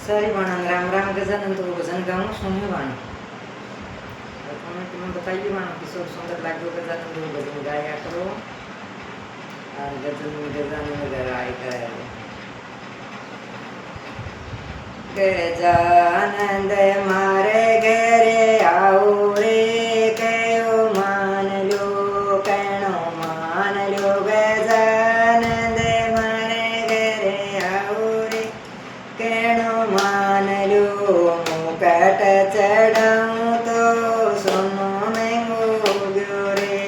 सारी बाणा राम राम गजानंद तो भजन गाऊं सुनिए बाणा। कमेंट में बताइए बाणा किशोर सुंदर लागो गजानंद तो भजन गाया करो और गजानंद गाया करो। गजानंद मारे घरे आओ रे कयो मान लो कणो मान लो गजानंद मारे घरे आओ रे कणो मान लो मुकट चढ़ाऊं तो सोनो महंगो गयो रे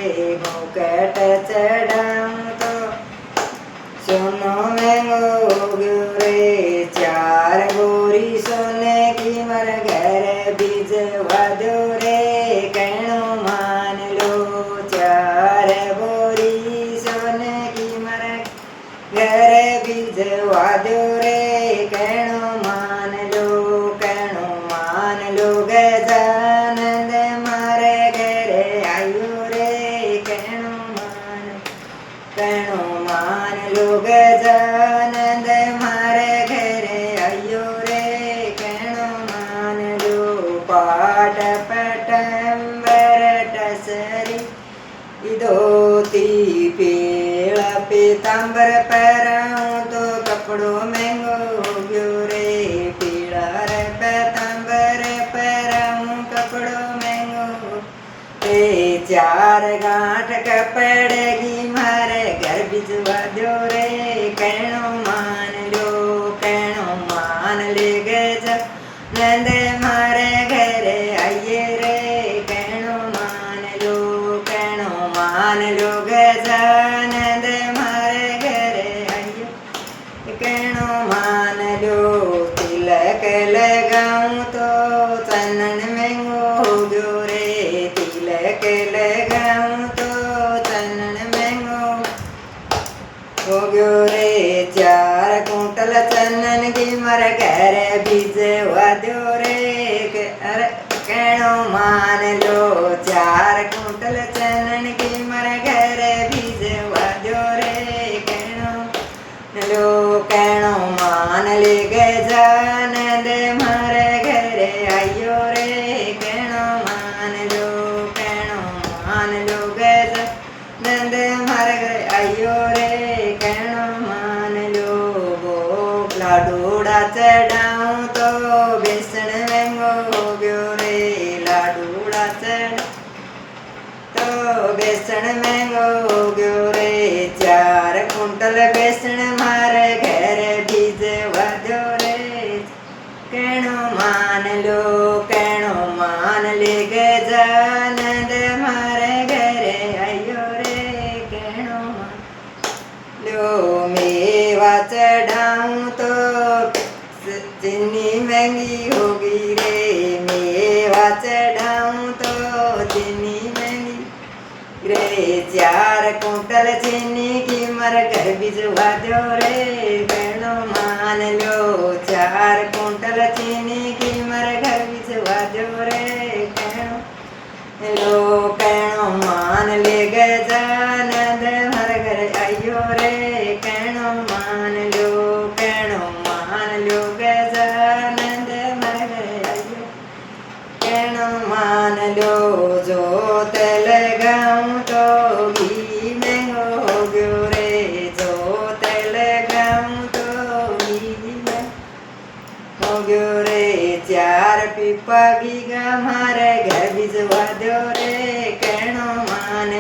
मुकट चढ़ाऊं तो सोनो महंगो गयो रे चार गोरी सोने की मर घर बीजवा दो रे कणो मान लो चार गोरी सोने की मर घर बीजवा दो रे कणो मान लो गजानंद मारे घरे आयो रे कणो मान लो गजानंद मारे घरे आयो रे कणो मान लो पाट पटंबर टसरी धोती पीला पीतांबर पहराऊं तो कपड़ो महंगो गयो रे पीला रे पीतांबर पहराऊं कपड़ो महंगो रे चार गांठ कपड़े की मारे घर भिजवा दो रे कणो मान ले गजानंद मारे घरे आइए रे कणो मान लो गजानंद मारे घरे आइए कणो मान लो तिलक लगाऊं तो चनन महंगो गयो रे तिलक लगाऊं तो चनन महंगो हो गयो रे चार कुंटल चनन की मर घर बीजवा दो रे कणो मान लो चार कुंटल चनन की मर घर बीजवा दो रे कणो मान ले गजानंद मारे घरे आयो रे कणो मान लो गजानंद मारे घरे आयो रे कणो मान लो लाडूड़ा चढ़ाऊं तो बेसन महंगो हो गयो रे लाडूड़ा चढ़ तो बेसन महंगो हो गयो रे चार कुंटल बेसन मारे घर बीजवा दो रे कणो मान ले गजानंद मारे घरे आयो रे कणो लो मेवा चढ़ाऊं तो चीनी महंगी होगी रे मेवा चढ़ाऊं तो चीनी महंगी रे चार कुंटल चीनी की मर घर भिजवा दो रे कणो मान लो चार कुंटल चीनी की मर घर भिजवा दो रे कणो मान ले गजानंद मर घर आयो रे कणो मान लो गजानंद मर घर आयो कणो मान लो जोत लगाऊं तो घी महंगो हो गयो रे जोत लगाऊं तो घी महंगो हो गयो रे चार पीपा घी का मारे घर भिजवा दो रे कणो मान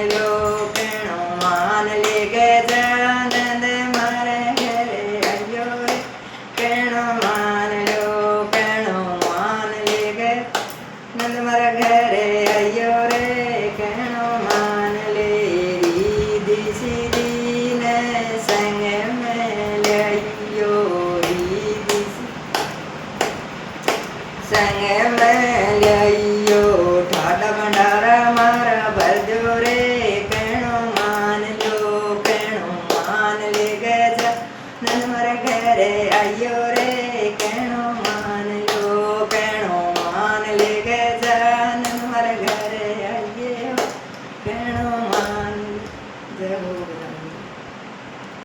ले गजानंद मारे घरे आयो रे कणो मान ले गजानंद मारे घरे आयो रे कणो मान ले रीदी सीधी ने संग में लियो रीदी संग में लियो ठाडा भंडारा मारा भर दो रे कणो मान ले गजानंद मारे घरे आयो रे कणो